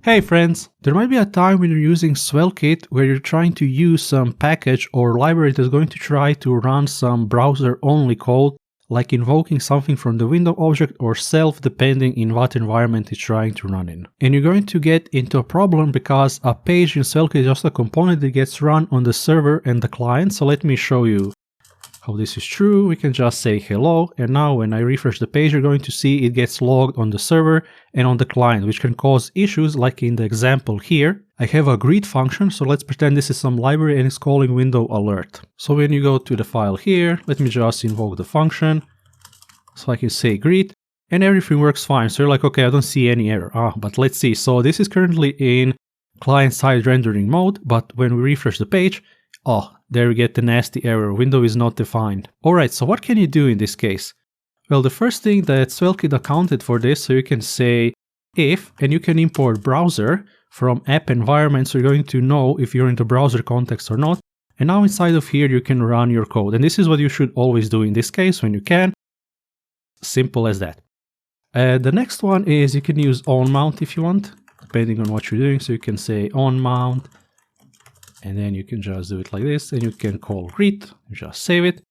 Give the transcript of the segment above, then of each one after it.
Hey friends, there might be a time when you're using SvelteKit where you're trying to use some package or library that's going to try to run some browser-only code, like invoking something from the window object or self depending in what environment it's trying to run in. And you're going to get into a problem because a page in SvelteKit is just a component that gets run on the server and the client. So let me show you how this is true. We can just say hello, and now when I refresh the page, you're going to see it gets logged on the server and on the client, which can cause issues like in the example here. I have a greet function, so let's pretend this is some library and it's calling window alert. So when you go to the file here, let me just invoke the function. So I can say greet and everything works fine. So you're like, okay, I don't see any error. But let's see. So this is currently in client-side rendering mode, but when we refresh the page, there we get the nasty error, window is not defined. Alright, so what can you do in this case? Well, the first thing that SvelteKit accounted for this, so you can say if, and you can import browser from app environment, so you're going to know if you're in the browser context or not. And now inside of here, you can run your code. And this is what you should always do in this case when you can. Simple as that. The next one is you can use onMount if you want, depending on what you're doing. So you can say onMount. And then you can just do it like this, and you can call greet, just save it,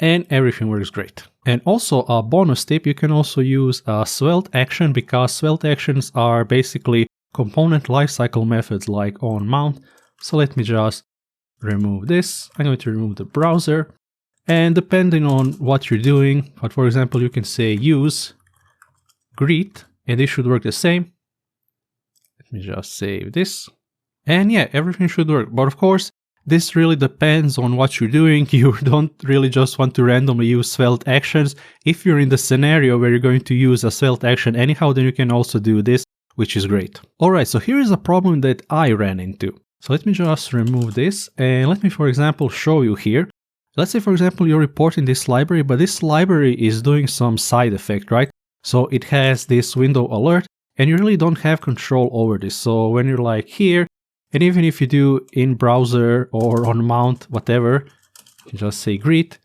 and everything works great. And also a bonus tip, you can also use a Svelte action, because Svelte actions are basically component lifecycle methods like onMount. So let me just remove this. I'm going to remove the browser, and depending on what you're doing, but for example, you can say use greet, and this should work the same. Let me just save this. And yeah, everything should work. But of course, this really depends on what you're doing. You don't really just want to randomly use Svelte actions. If you're in the scenario where you're going to use a Svelte action anyhow, then you can also do this, which is great. Alright, so here is a problem that I ran into. So let me just remove this, and let me, for example, show you here. Let's say, for example, you're reporting this library, but this library is doing some side effect, right? So it has this window alert, and you really don't have control over this. So when you're like here, and even if you do in browser or onMount, whatever, you just say greet,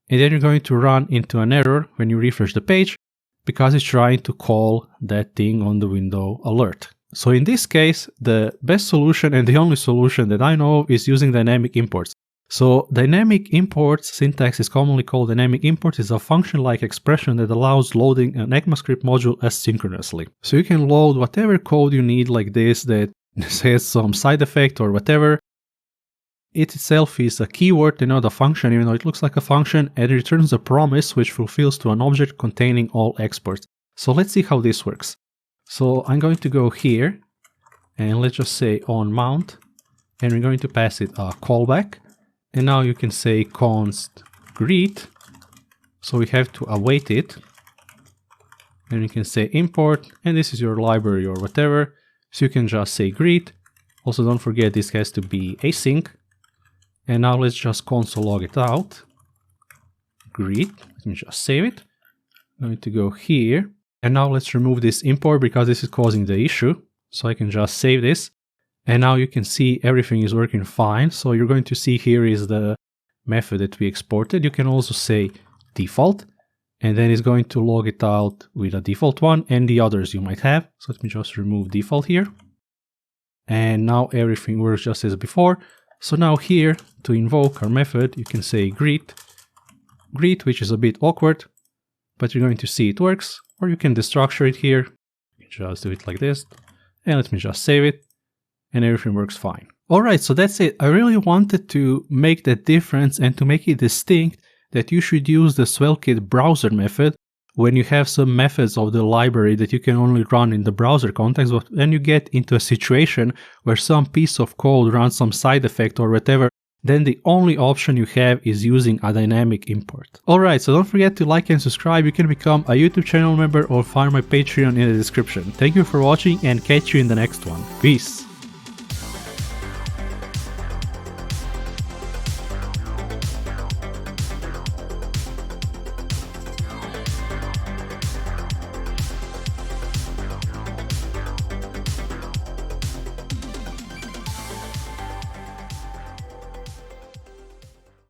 and then you're going to run into an error when you refresh the page because it's trying to call that thing on the window alert. So in this case, the best solution and the only solution that I know of is using dynamic imports. So dynamic imports syntax is commonly called dynamic import, is a function-like expression that allows loading an ECMAScript module asynchronously. So you can load whatever code you need like this that says some side effect or whatever. It itself is a keyword and not a function, even though it looks like a function, and it returns a promise which fulfills to an object containing all exports. So let's see how this works. So I'm going to go here, and let's just say onMount, and we're going to pass it a callback. And now you can say const greet. So we have to await it. And you can say import, and this is your library or whatever. So you can just say greet. Also don't forget this has to be async. And now let's just console log it out. Greet. Let me just save it. I'm going to go here. And now let's remove this import because this is causing the issue. So I can just save this. And now you can see everything is working fine. So you're going to see here is the method that we exported. You can also say default. And then it's going to log it out with a default one and the others you might have. So let me just remove default here. And now everything works just as before. So now here to invoke our method, you can say greet, which is a bit awkward, but you're going to see it works. Or you can destructure it here. You can just do it like this. And let me just save it. And everything works fine. Alright, so that's it. I really wanted to make that difference and to make it distinct that you should use the SvelteKit browser method when you have some methods of the library that you can only run in the browser context, but when you get into a situation where some piece of code runs some side effect or whatever, then the only option you have is using a dynamic import. Alright, so don't forget to like and subscribe. You can become a YouTube channel member or find my Patreon in the description. Thank you for watching and catch you in the next one. Peace!